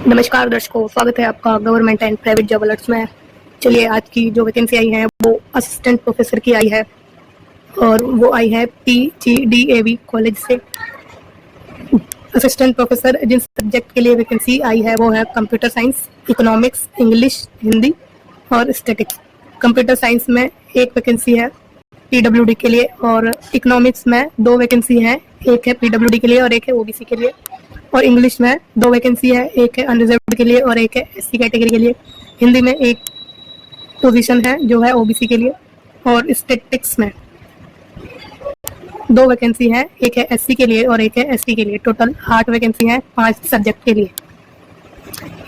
नमस्कार दर्शकों, स्वागत है आपका government and private job alerts में। चलिए, आज की जो वैकेंसी आई है वो असिस्टेंट प्रोफेसर की आई है और वो आई है PGDAV कॉलेज से। असिस्टेंट प्रोफेसर जिन सब्जेक्ट के लिए वैकेंसी आई है वो है computer science, economics, English, Hindi और स्टैटिक्स। कंप्यूटर साइंस में एक वैकेंसी है PWD के लिए और इकोनॉमिक्स में 2 वैकेंसी है, एक है PWD के लिए और एक है OBC के लिए। और इंग्लिश में 2 वैकेंसी है, एक है अनरिजर्व्ड के लिए और एक है SC कैटेगरी के लिए। हिंदी में एक पोजीशन है जो है OBC के लिए। और स्टैटिस्टिक्स में 2 वैकेंसी है, एक है SC के लिए और एक है ST के लिए। टोटल 8 वैकेंसी है 5 सब्जेक्ट के लिए।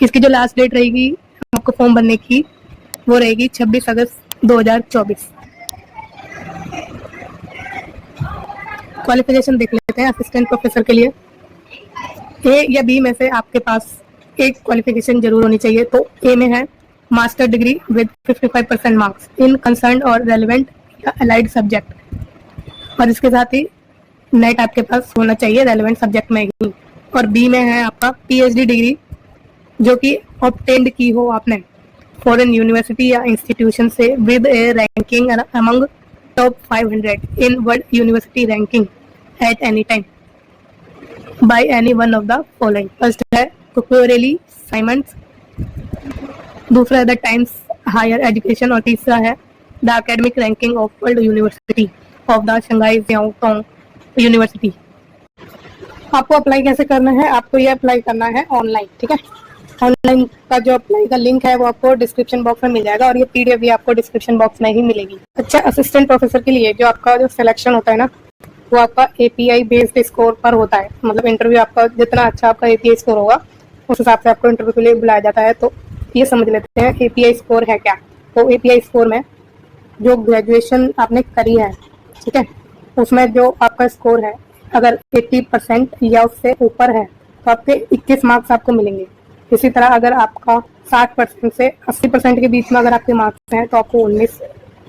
इसकी जो लास्ट डेट रहेगी आपको फॉर्म भरने की वो रहेगी 26 अगस्त 2024। क्वालिफिकेशन देख लेते हैं असिस्टेंट प्रोफेसर के लिए। ए या बी में से आपके पास एक क्वालिफिकेशन जरूर होनी चाहिए। तो ए में है master degree with 55% marks in concern और रेलिवेंट या अलाइड सब्जेक्ट, और इसके साथ ही नेट आपके पास होना चाहिए रेलिवेंट सब्जेक्ट में ही। और बी में है आपका PhD डिग्री जो कि ऑब्टेन्ड की हो आपने फॉरेन यूनिवर्सिटी या इंस्टीट्यूशन से with A ranking among top 500 in world university ranking at any time by any one of the following। First है कुकरेली साइमंड्स, दूसरा है द टाइम्स हायर एजुकेशन और तीसरा है the academic ranking of world university of the Shanghai Jiaotong university. आपको apply कैसे करना है? आपको ये अप्लाई करना है ऑनलाइन, ठीक है। ऑनलाइन का जो अप्लाई का लिंक है वो आपको डिस्क्रिप्शन बॉक्स में मिल जाएगा और ये PDF भी आपको डिस्क्रिप्शन बॉक्स में ही मिलेगी। अच्छा, असिस्टेंट प्रोफेसर के लिए जो आपका जो सिलेक्शन होता है ना वो आपका API बेस्ड स्कोर पर होता है। मतलब इंटरव्यू आपका जितना अच्छा आपका API स्कोर होगा उस हिसाब से आपको इंटरव्यू के लिए बुलाया जाता है। तो ये समझ लेते हैं API स्कोर है क्या। तो API स्कोर में जो ग्रेजुएशन आपने करी है, ठीक है, उसमें जो आपका स्कोर है अगर 80% या उससे ऊपर है तो आपके 21 मार्क्स आपको मिलेंगे। इसी तरह अगर आपका 60% से 80% के बीच में अगर आपके मार्क्स हैं तो आपको 19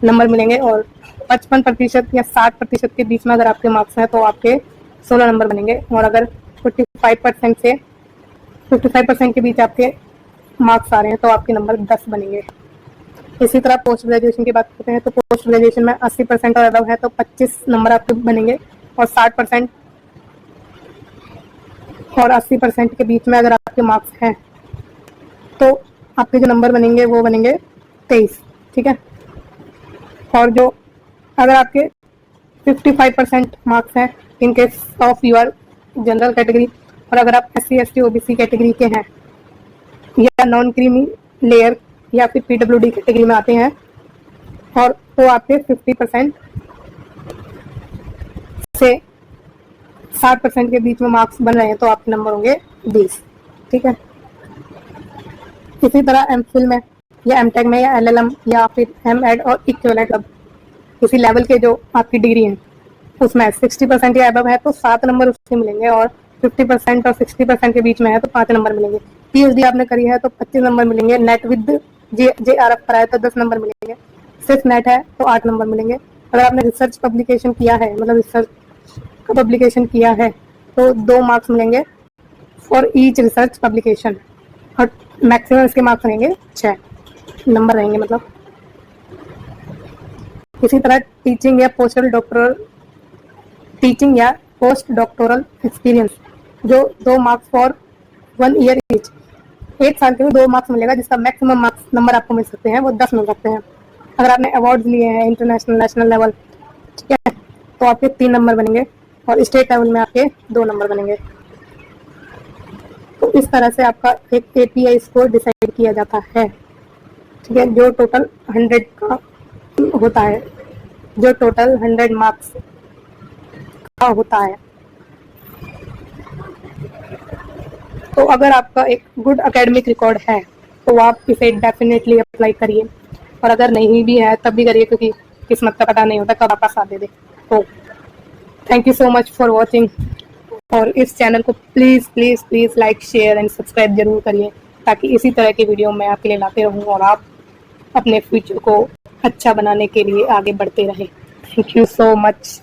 नंबर मिलेंगे। और 55% या 60% के बीच में अगर आपके मार्क्स हैं तो आपके 16 नंबर बनेंगे। और अगर 45% से 55% के बीच आपके मार्क्स आ रहे हैं तो आपके नंबर 10 बनेंगे। इसी तरह पोस्ट ग्रेजुएशन की बात करते हैं तो पोस्ट ग्रेजुएशन में 80% और अबव है तो 25 नंबर आपके बनेंगे। और 60% और 80% के बीच में अगर आपके मार्क्स हैं तो आपके जो नंबर बनेंगे वो बनेंगे 23, ठीक है। और जो अगर आपके 55% मार्क्स हैं in case of your general category और अगर आप SC ST OBC कैटेगरी के हैं या नॉन क्रीमी लेयर या फिर PWD कैटेगरी में आते हैं और तो आपके 50% से 60% के बीच में मार्क्स बन रहे हैं तो आपके नंबर होंगे 20, ठीक है। इसी तरह MPhil में या MTech में या LLM या फिर MEd और इक्विवेलेंट किसी लेवल के जो आपकी डिग्री है उसमें 60% या अबव है तो 7 नंबर उससे मिलेंगे। और 50% और 60% के बीच में है तो 5 नंबर मिलेंगे। PhD आपने करी है तो 25 नंबर मिलेंगे। नेट विद JRF कराया तो 10 नंबर मिलेंगे। सिर्फ नेट है तो 8 नंबर मिलेंगे। अगर आपने रिसर्च पब्लिकेशन किया है, मतलब रिसर्च का पब्लिकेशन किया है तो 2 मार्क्स मिलेंगे फॉर ईच रिसर्च पब्लिकेशन और मैक्सिमम इसके मार्क्स रहेंगे 6 नंबर रहेंगे मतलब। इसी तरह टीचिंग या पोस्ट डॉक्टोरल एक्सपीरियंस जो 2 मार्क्स फॉर 1 ईयर ईच, 1 साल के लिए 2 मार्क्स मिलेगा जिसका मैक्सिमम मार्क्स नंबर आपको मिल सकते हैं वो 10 मिल सकते हैं। अगर आपने अवार्ड लिए हैं इंटरनेशनल नेशनल लेवल, ठीक है, तो आपके 3 नंबर बनेंगे और स्टेट लेवल में आपके 2 नंबर बनेंगे। तो इस तरह से आपका एक API स्कोर डिसाइड किया जाता है, ठीक है, जो टोटल 100 का होता है, जो टोटल 100 मार्क्स का होता है। तो अगर आपका एक गुड एकेडमिक रिकॉर्ड है तो आप इसे डेफिनेटली अप्लाई करिए और अगर नहीं भी है तब भी करिए क्योंकि किस्मत का पता नहीं होता कब आपका साथ दे दे। तो thank you so much for watching और इस चैनल को please please please like share and subscribe जरूर करिए ताकि इसी तरह की वीडियो मैं आपके लिए लाते रहूँ और आप अपने फ्यूचर को अच्छा बनाने के लिए आगे बढ़ते रहें। Thank you so much.